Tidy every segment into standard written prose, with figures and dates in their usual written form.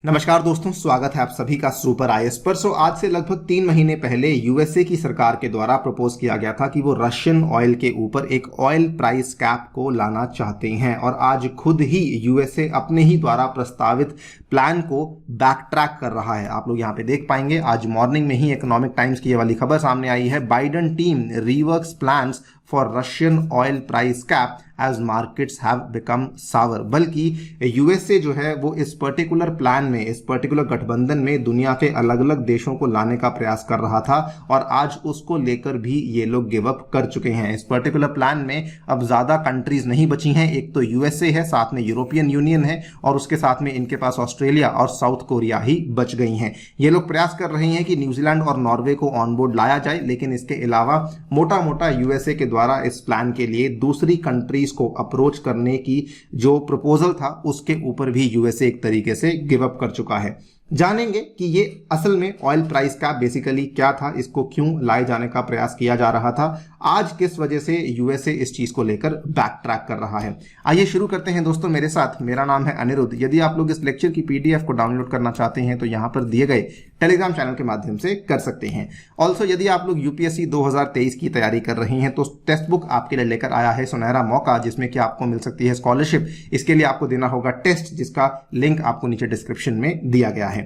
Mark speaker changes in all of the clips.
Speaker 1: नमस्कार दोस्तों, स्वागत है आप सभी का सुपर आईएएस पर। आज से लगभग 3 महीने पहले यूएसए की सरकार के द्वारा प्रपोज किया गया था कि वो रशियन ऑयल के ऊपर एक ऑयल प्राइस कैप को लाना चाहते हैं और आज खुद ही यूएसए अपने ही द्वारा प्रस्तावित प्लान को बैक ट्रैक कर रहा है। आप लोग यहाँ पे देख पाएंगे, आज मॉर्निंग में ही इकोनॉमिक टाइम्स की ये वाली खबर सामने आई है। Biden team reworks plans for Russian oil price cap as markets have become sour. बल्कि यूएसए जो है वो इस पर्टिकुलर प्लान में, इस पर्टिकुलर गठबंधन में दुनिया के अलग अलग देशों को लाने का प्रयास कर रहा था और आज उसको लेकर भी ये लोग गिव अप कर चुके हैं। इस पर्टिकुलर प्लान में अब ज्यादा कंट्रीज नहीं बची हैं। एक तो यूएसए है, साथ में यूरोपियन यूनियन है और उसके साथ में इनके पास ऑस्ट्रेलिया और साउथ कोरिया ही बच गई हैं। ये लोग प्रयास कर रहे हैं कि न्यूजीलैंड और नॉर्वे को ऑन बोर्ड लाया जाए, लेकिन इसके अलावा मोटा मोटा यूएसए के द्वारा इस प्लान के लिए दूसरी कंट्रीज को अप्रोच करने की जो प्रपोजल था उसके ऊपर भी यूएसए एक तरीके से गिव अप कर चुका है। जानेंगे कि ये असल में ऑयल प्राइस कैप बेसिकली क्या था, इसको क्यों लाए जाने का प्रयास किया जा रहा था, आज किस वजह से यूएसए इस चीज को लेकर बैक ट्रैक कर रहा है। आइए शुरू करते हैं दोस्तों मेरे साथ। मेरा नाम है अनिरुद्ध। यदि आप लोग इस लेक्चर की पीडीएफ को डाउनलोड करना चाहते हैं तो यहाँ पर दिए गए टेलीग्राम चैनल के माध्यम से कर सकते हैं। ऑल्सो यदि आप लोग यूपीएससी 2023 की तैयारी कर रहे हैं तो टेक्स्ट बुक आपके लिए लेकर आया है सुनहरा मौका, जिसमें कि आपको मिल सकती है स्कॉलरशिप। इसके लिए आपको देना होगा टेस्ट, जिसका लिंक आपको नीचे डिस्क्रिप्शन में दिया गया है।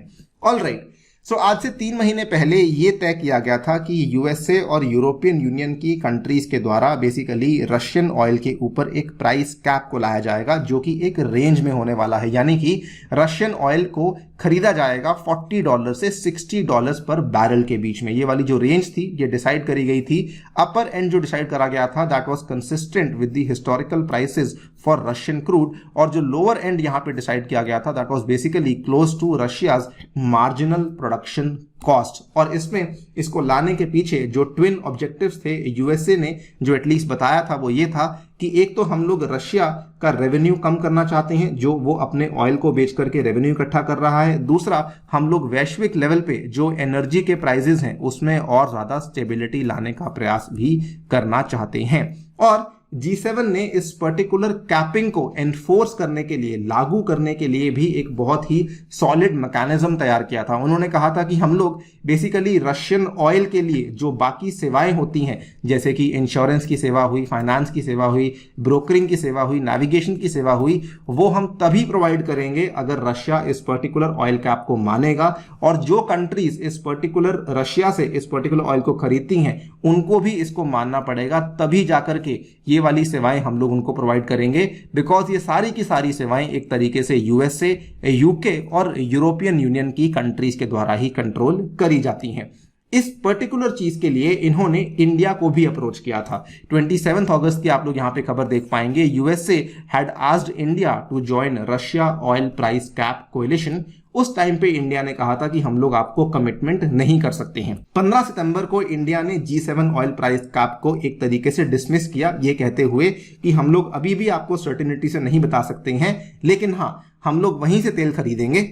Speaker 1: ऑल राइट, सो आज से 3 महीने पहले ये तय किया गया था कि यूएसए और यूरोपियन यूनियन की कंट्रीज के द्वारा बेसिकली रशियन ऑयल के ऊपर एक प्राइस कैप को लाया जाएगा जो कि एक रेंज में होने वाला है। यानी कि रशियन ऑयल को खरीदा जाएगा $40 से $60 पर बैरल के बीच में। ये वाली जो रेंज थी ये डिसाइड करी गई थी। अपर एंड जो डिसाइड करा गया था that was consistent with the historical prices for Russian crude, और जो लोअर एंड यहां पे डिसाइड किया गया था that was basically close to Russia's marginal production cost. और इसमें इसको लाने के पीछे जो ट्विन ऑब्जेक्टिव्स थे यूएसए ने जो एटलीस्ट बताया था वो ये था कि एक तो हम लोग रशिया का रेवेन्यू कम करना चाहते हैं जो वो अपने ऑयल को बेच करके रेवेन्यू इकट्ठा कर रहा है। दूसरा, हम लोग वैश्विक लेवल पे जो एनर्जी के प्राइसेस हैं उसमें और ज्यादा स्टेबिलिटी लाने का प्रयास भी करना चाहते हैं। और G7 ने इस पर्टिकुलर कैपिंग को एनफोर्स करने के लिए, लागू करने के लिए भी एक बहुत ही सॉलिड मैकेनिज्म तैयार किया था। उन्होंने कहा था कि हम लोग बेसिकली रशियन ऑयल के लिए जो बाकी सेवाएं होती हैं, जैसे कि इंश्योरेंस की सेवा हुई, फाइनेंस की सेवा हुई, ब्रोकरिंग की सेवा हुई, नेविगेशन की सेवा हुई, वो हम तभी प्रोवाइड करेंगे अगर रशिया इस पर्टिकुलर ऑयल कैप को मानेगा। और जो कंट्रीज इस पर्टिकुलर रशिया से इस पर्टिकुलर ऑयल को खरीदती हैं उनको भी इसको मानना पड़ेगा, तभी जाकर के ये वाली सेवाएं हम लोग उनको प्रोवाइड करेंगे। बिकॉज ये सारी की सारी सेवाएं एक तरीके से यूएसए, यूके और यूरोपियन यूनियन की कंट्रीज के द्वारा ही कंट्रोल करी जाती हैं। इस पर्टिकुलर चीज के लिए इन्होंने इंडिया को भी अप्रोच किया था। 27 अगस्त की आप लोग यहां पे खबर देख पाएंगे। USA had asked India to join Russia oil price cap coalition. उस टाइम पे इंडिया ने कहा था कि हम लोग आपको कमिटमेंट नहीं कर सकते हैं। 15 सितंबर को इंडिया ने G7 ऑयल प्राइस कैप को एक तरीके से डिसमिस किया, ये कहते हुए कि हम लोग अभी भी आपको सर्टेनिटी से नहीं बता सकते हैं, लेकिन हाँ, हम लोग वहीं से तेल खरीदेंगे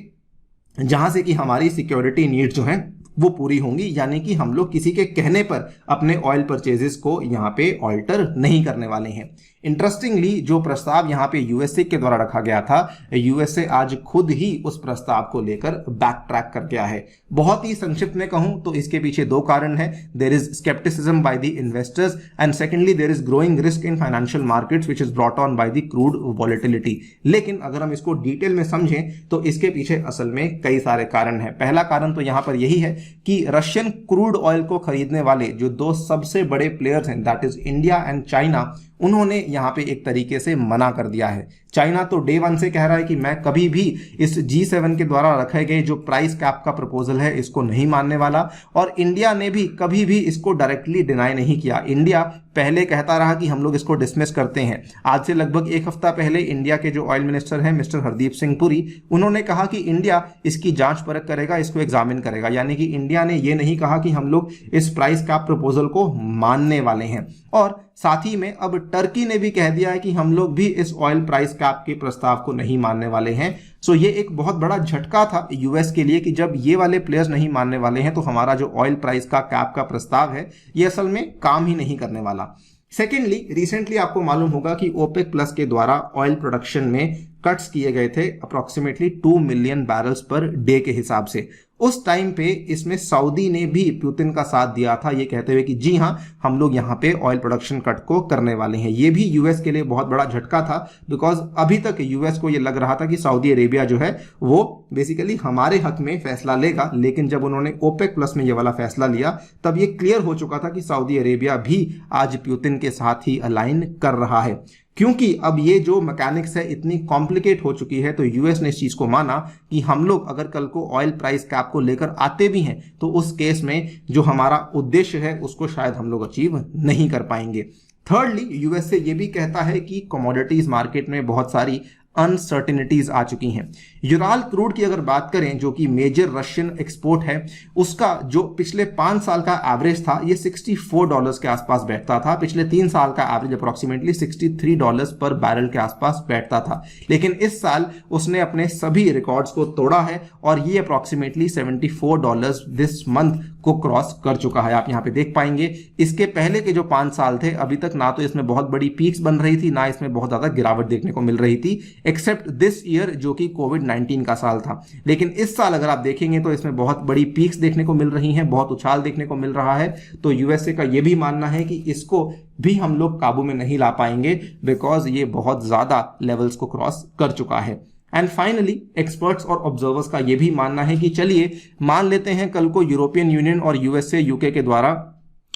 Speaker 1: जहां से कि हमारी सिक्योरिटी नीड जो है वो पूरी होंगी। यानी कि हम लोग किसी के कहने पर अपने ऑयल परचेजेस को यहाँ पे ऑल्टर नहीं करने वाले हैं। इंटरेस्टिंगली जो प्रस्ताव यहाँ पे यूएसए के द्वारा रखा गया था, यूएसए आज खुद ही उस प्रस्ताव को लेकर बैक ट्रैक कर गया है। बहुत ही संक्षिप्त में कहूं तो इसके पीछे 2 कारण है। There is scepticism by the investors and secondly there is growing risk in financial markets which is brought on by the crude volatility. लेकिन अगर हम इसको डिटेल में समझें तो इसके पीछे असल में कई सारे कारण हैं। पहला कारण तो यहाँ पर यही है कि रशियन क्रूड ऑयल को खरीदने वाले जो 2 सबसे बड़े प्लेयर्स हैं that is India and China, उन्होंने यहां पे एक तरीके से मना कर दिया है। चाइना तो डे 1 से कह रहा है कि मैं कभी भी इस G7 के द्वारा रखे गए जो प्राइस कैप का प्रपोजल है इसको नहीं मानने वाला, और इंडिया ने भी कभी भी इसको डायरेक्टली डिनाई नहीं किया। इंडिया पहले कहता रहा कि हम लोग इसको डिसमिस करते हैं। आज से लगभग 1 हफ्ता पहले इंडिया के जो ऑयल मिनिस्टर हैं मिस्टर हरदीप सिंह पुरी, उन्होंने कहा कि इंडिया इसकी जांच परख करेगा, इसको एग्जामिन करेगा। यानी कि इंडिया ने ये नहीं कहा कि हम लोग इस प्राइस कैप प्रपोजल को मानने वाले हैं। और साथ ही में अब टर्की ने भी कह दिया है कि हम लोग भी इस ऑयल प्राइस कैप के प्रस्ताव को नहीं मानने वाले हैं। सो ये एक बहुत बड़ा झटका था यूएस के लिए कि जब ये वाले प्लेयर्स नहीं मानने वाले हैं तो हमारा जो ऑयल प्राइस का कैप का प्रस्ताव है ये असल में काम ही नहीं करने वाला। सेकेंडली, रिसेंटली आपको मालूम होगा कि ओपेक प्लस के द्वारा ऑयल प्रोडक्शन में कट्स किए गए थे approximately 2 million barrels per day के हिसाब से। उस टाइम पे इसमें सऊदी ने भी पुतिन का साथ दिया था, ये कहते हुए कि जी हाँ, हम लोग यहाँ पे ऑयल प्रोडक्शन कट को करने वाले हैं। ये भी यूएस के लिए बहुत बड़ा झटका था, बिकॉज अभी तक यूएस को ये लग रहा था कि सऊदी अरेबिया जो है वो बेसिकली हमारे हक में फैसला लेगा, लेकिन जब उन्होंने ओपेक प्लस में ये वाला फैसला लिया तब ये क्लियर हो चुका था कि सऊदी अरेबिया भी आज पुतिन के साथ ही अलाइन कर रहा है। क्योंकि अब ये जो मैकेनिक्स है इतनी कॉम्प्लिकेट हो चुकी है, तो यूएस ने इस चीज को माना कि हम लोग अगर कल को ऑयल प्राइस कैप को लेकर आते भी हैं तो उस केस में जो हमारा उद्देश्य है उसको शायद हम लोग अचीव नहीं कर पाएंगे। थर्डली, यूएसए ये भी कहता है कि कमोडिटीज मार्केट में बहुत सारी अनसर्टिनिटीज आ चुकी हैं। यूराल क्रूड की अगर बात करें, जो कि मेजर रशियन एक्सपोर्ट है, उसका जो पिछले 5 साल का एवरेज था ये $64 के आसपास बैठता था। पिछले 3 साल का एवरेज अप्रोक्सीमेटली $63 पर बैरल के आसपास बैठता था, लेकिन इस साल उसने अपने सभी रिकॉर्ड्स को तोड़ा है और ये अप्रोक्सीमेटली $74 दिस मंथ को क्रॉस कर चुका है। आप यहाँ पे देख पाएंगे इसके पहले के जो 5 साल थे अभी तक ना तो इसमें बहुत बड़ी पीक्स बन रही थी, ना इसमें बहुत ज्यादा गिरावट देखने को मिल रही थी, एक्सेप्ट दिस ईयर जो कि कोविड-19 का साल था। लेकिन इस साल अगर आप देखेंगे तो इसमें बहुत बड़ी पीक्स देखने को मिल रही हैं, बहुत उछाल देखने को मिल रहा है। तो यूएसए का यह भी मानना है कि इसको भी हम लोग काबू में नहीं ला पाएंगे, बिकॉज ये बहुत ज्यादा लेवल्स को क्रॉस कर चुका है। एंड फाइनली, एक्सपर्ट्स और ऑब्जर्वर्स का यह भी मानना है कि चलिए मान लेते हैं कल को यूरोपियन यूनियन और यूएसए यूके के द्वारा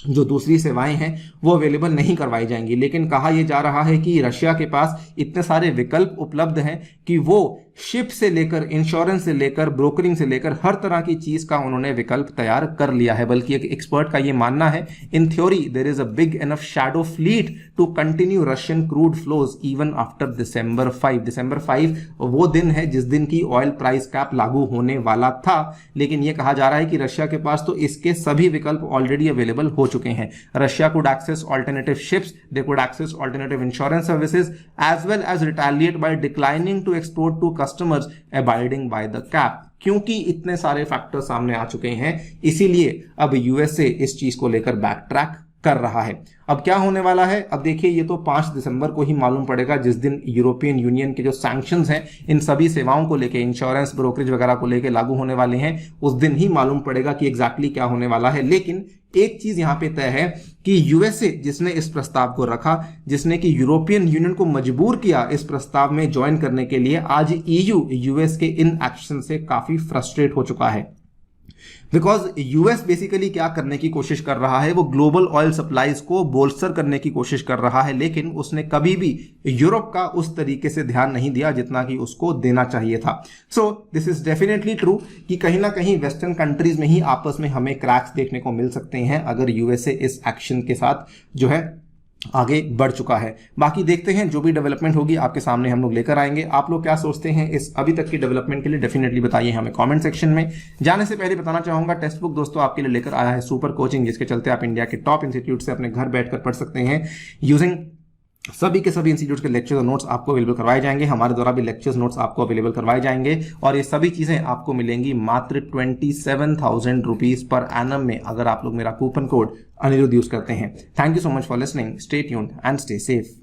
Speaker 1: जो दूसरी सेवाएं हैं वो अवेलेबल नहीं करवाई जाएंगी, लेकिन कहा यह जा रहा है कि रशिया के पास इतने सारे विकल्प उपलब्ध हैं कि वो शिप से लेकर इंश्योरेंस से लेकर ब्रोकरिंग से लेकर हर तरह की चीज का उन्होंने विकल्प तैयार कर लिया है। बल्कि एक एक्सपर्ट का यह मानना है, in theory there is a big enough shadow fleet to continue Russian crude flows even after December 5। December 5 वो दिन है जिस दिन की ऑयल प्राइस कैप लागू होने वाला था, लेकिन यह कहा जा रहा है कि रशिया के पास तो इसके सभी विकल्प ऑलरेडी अवेलेबल हो चुके हैं। Russia could access alternative ships, they could access alternative insurance services as well as retaliate by declining to export to customers abiding by the cap. क्योंकि इतने सारे फैक्टर सामने आ चुके हैं, इसीलिए अब यूएसए इस चीज को लेकर बैक ट्रैक कर रहा है। अब क्या होने वाला है, अब देखिए ये तो 5 दिसंबर को ही मालूम पड़ेगा, जिस दिन यूरोपियन यूनियन के जो सैंक्शंस हैं इन सभी सेवाओं को लेके, इंश्योरेंस ब्रोकरेज वगैरह को लेके लागू होने वाले हैं, उस दिन ही मालूम पड़ेगा कि एग्जैक्टली क्या होने वाला है। लेकिन एक चीज यहां पे तय है कि यूएसए जिसने इस प्रस्ताव को रखा, जिसने कि यूरोपियन यूनियन को मजबूर किया इस प्रस्ताव में ज्वाइन करने के लिए, आज ईयू यूएस के इन एक्शन से काफी फ्रस्ट्रेट हो चुका है। बिकॉज यूएस बेसिकली क्या करने की कोशिश कर रहा है, वो ग्लोबल ऑयल सप्लाईज को बोल्स्टर करने की कोशिश कर रहा है, लेकिन उसने कभी भी यूरोप का उस तरीके से ध्यान नहीं दिया जितना कि उसको देना चाहिए था। So this is definitely true कि कहीं ना कहीं वेस्टर्न कंट्रीज में ही आपस में हमें क्रैक्स देखने को मिल सकते हैं अगर यूएसए इस एक्शन के साथ जो है आगे बढ़ चुका है। बाकी देखते हैं, जो भी डेवलपमेंट होगी आपके सामने हम लोग लेकर आएंगे। आप लोग क्या सोचते हैं इस अभी तक की डेवलपमेंट के लिए, डेफिनेटली बताइए हमें कमेंट सेक्शन में। जाने से पहले बताना चाहूंगा, टेक्स्ट बुक दोस्तों आपके लिए लेकर आया है सुपर कोचिंग, जिसके चलते आप इंडिया के टॉप इंस्टीट्यूट से अपने घर बैठकर पढ़ सकते हैं। यूजिंग सभी के सभी इंस्टीट्यूट के लेक्चर्स और नोट्स आपको अवेलेबल करवाए जाएंगे, हमारे द्वारा भी लेक्चर्स नोट्स आपको अवेलेबल करवाए जाएंगे, और ये सभी चीजें आपको मिलेंगी मात्र 27,000 रुपीज पर एनम में, अगर आप लोग मेरा कूपन कोड अनिरुद्ध यूज करते हैं। Thank you so much for listening, stay tuned and stay safe.